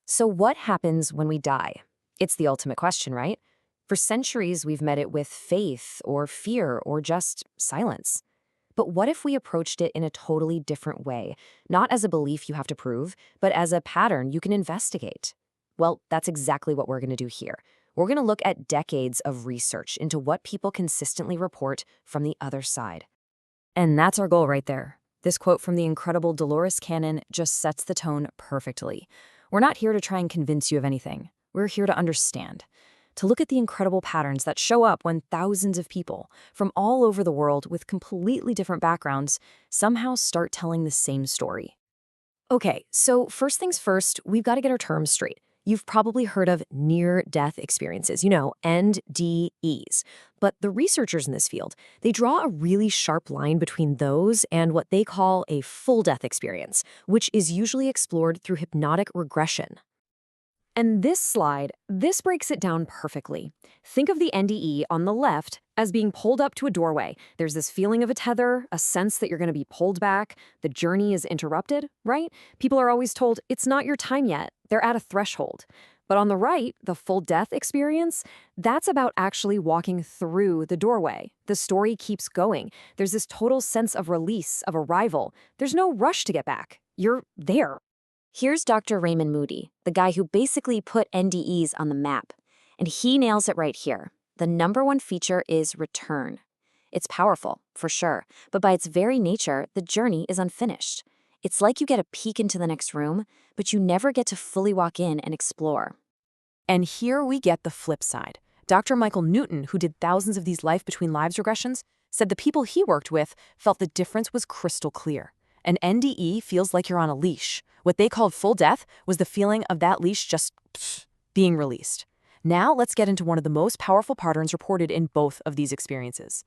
So what happens when we die? It's the ultimate question, right? For centuries, we've met it with faith or fear or just silence. But what if we approached it in a totally different way? Not as a belief you have to prove, but as a pattern you can investigate. Well, that's exactly what we're going to do here. We're going to look at decades of research into what people consistently report from the other side. And that's our goal right there. This quote from the incredible Dolores Cannon just sets the tone perfectly. We're not here to try and convince you of anything. We're here to understand, to look at the incredible patterns that show up when thousands of people from all over the world with completely different backgrounds somehow start telling the same story. Okay, so first things first, we've got to get our terms straight. You've probably heard of near-death experiences, NDEs. But the researchers in this field, they draw a really sharp line between those and what they call a full-death experience, which is usually explored through hypnotic regression. And this breaks it down perfectly. Think of the NDE on the left as being pulled up to a doorway. There's this feeling of a tether, a sense that you're going to be pulled back. The journey is interrupted, right? People are always told, it's not your time yet. They're at a threshold. But on the right, the full death experience, that's about actually walking through the doorway. The story keeps going. There's this total sense of release, of arrival. There's no rush to get back. You're there. Here's Dr. Raymond Moody, the guy who basically put NDEs on the map. And he nails it right here. The number one feature is return. It's powerful, for sure, but by its very nature, the journey is unfinished. It's like you get a peek into the next room, but you never get to fully walk in and explore. And here we get the flip side. Dr. Michael Newton, who did thousands of these life between lives regressions, said the people he worked with felt the difference was crystal clear. An NDE feels like you're on a leash. What they called full death was the feeling of that leash just being released. Now let's get into one of the most powerful patterns reported in both of these experiences.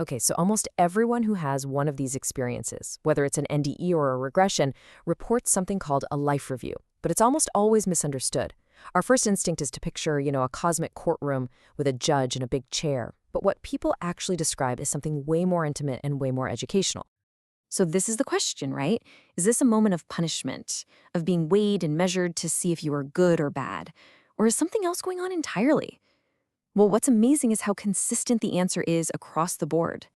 Okay, so almost everyone who has one of these experiences, whether it's an NDE or a regression, reports something called a life review, but it's almost always misunderstood. Our first instinct is to picture, a cosmic courtroom with a judge and a big chair, but what people actually describe is something way more intimate and way more educational. So this is the question, right? Is this a moment of punishment, of being weighed and measured to see if you are good or bad? Or is something else going on entirely? Well, what's amazing is how consistent the answer is across the board.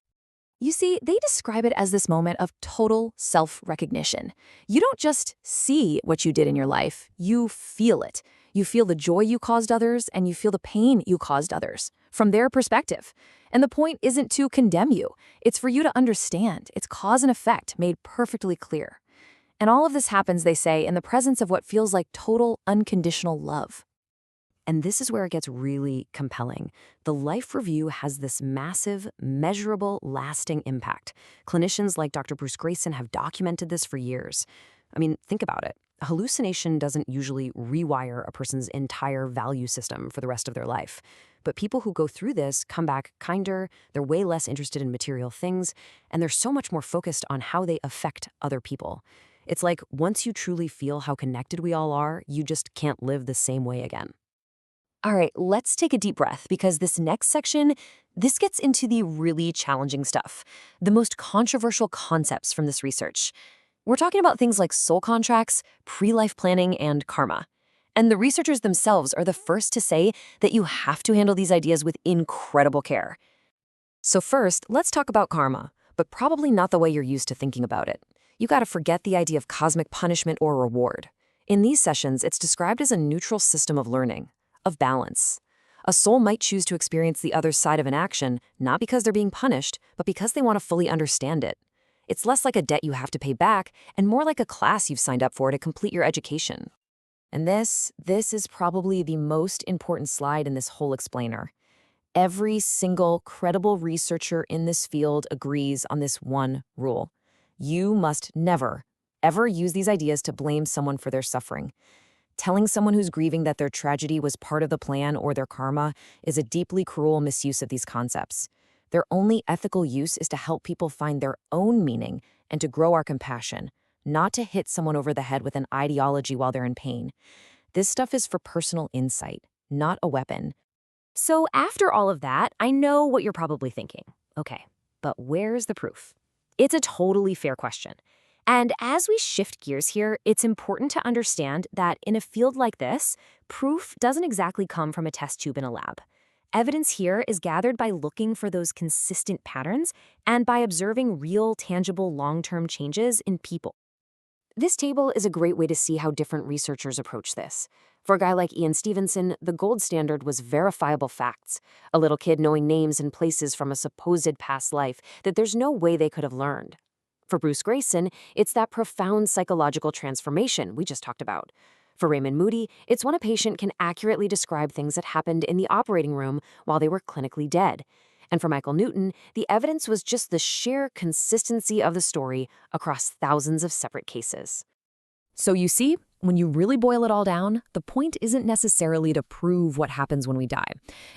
You see, they describe it as this moment of total self-recognition. You don't just see what you did in your life, you feel it. You feel the joy you caused others, and you feel the pain you caused others, from their perspective. And the point isn't to condemn you. It's for you to understand. It's cause and effect made perfectly clear. And all of this happens, they say, in the presence of what feels like total unconditional love. And this is where it gets really compelling. The life review has this massive, measurable, lasting impact. Clinicians like Dr. Bruce Grayson have documented this for years. I mean, think about it. A hallucination doesn't usually rewire a person's entire value system for the rest of their life. But people who go through this come back kinder, they're way less interested in material things, and they're so much more focused on how they affect other people. It's like once you truly feel how connected we all are, you just can't live the same way again. All right, let's take a deep breath because this next section, this gets into the really challenging stuff, the most controversial concepts from this research. We're talking about things like soul contracts, pre-life planning, and karma. And the researchers themselves are the first to say that you have to handle these ideas with incredible care. So first, let's talk about karma, but probably not the way you're used to thinking about it. You gotta forget the idea of cosmic punishment or reward. In these sessions, it's described as a neutral system of learning, of balance. A soul might choose to experience the other side of an action, not because they're being punished, but because they want to fully understand it. It's less like a debt you have to pay back and more like a class you've signed up for to complete your education. And this is probably the most important slide in this whole explainer. Every single credible researcher in this field agrees on this one rule. You must never, ever use these ideas to blame someone for their suffering. Telling someone who's grieving that their tragedy was part of the plan or their karma is a deeply cruel misuse of these concepts. Their only ethical use is to help people find their own meaning and to grow our compassion, not to hit someone over the head with an ideology while they're in pain. This stuff is for personal insight, not a weapon. So after all of that, I know what you're probably thinking. Okay, but where's the proof? It's a totally fair question. And as we shift gears here, it's important to understand that in a field like this, proof doesn't exactly come from a test tube in a lab. Evidence here is gathered by looking for those consistent patterns and by observing real, tangible, long-term changes in people. This table is a great way to see how different researchers approach this. For a guy like Ian Stevenson, the gold standard was verifiable facts, a little kid knowing names and places from a supposed past life that there's no way they could have learned. For Bruce Grayson, it's that profound psychological transformation we just talked about. For Raymond Moody, it's when a patient can accurately describe things that happened in the operating room while they were clinically dead. And for Michael Newton, the evidence was just the sheer consistency of the story across thousands of separate cases. So you see, when you really boil it all down, the point isn't necessarily to prove what happens when we die.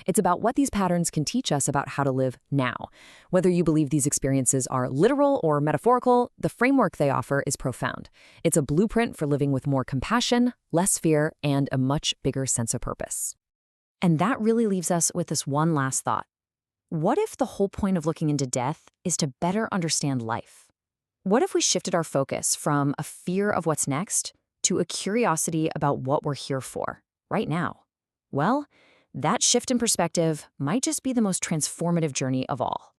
It's about what these patterns can teach us about how to live now. Whether you believe these experiences are literal or metaphorical, the framework they offer is profound. It's a blueprint for living with more compassion, less fear, and a much bigger sense of purpose. And that really leaves us with this one last thought. What if the whole point of looking into death is to better understand life? What if we shifted our focus from a fear of what's next to a curiosity about what we're here for, right now? Well, that shift in perspective might just be the most transformative journey of all.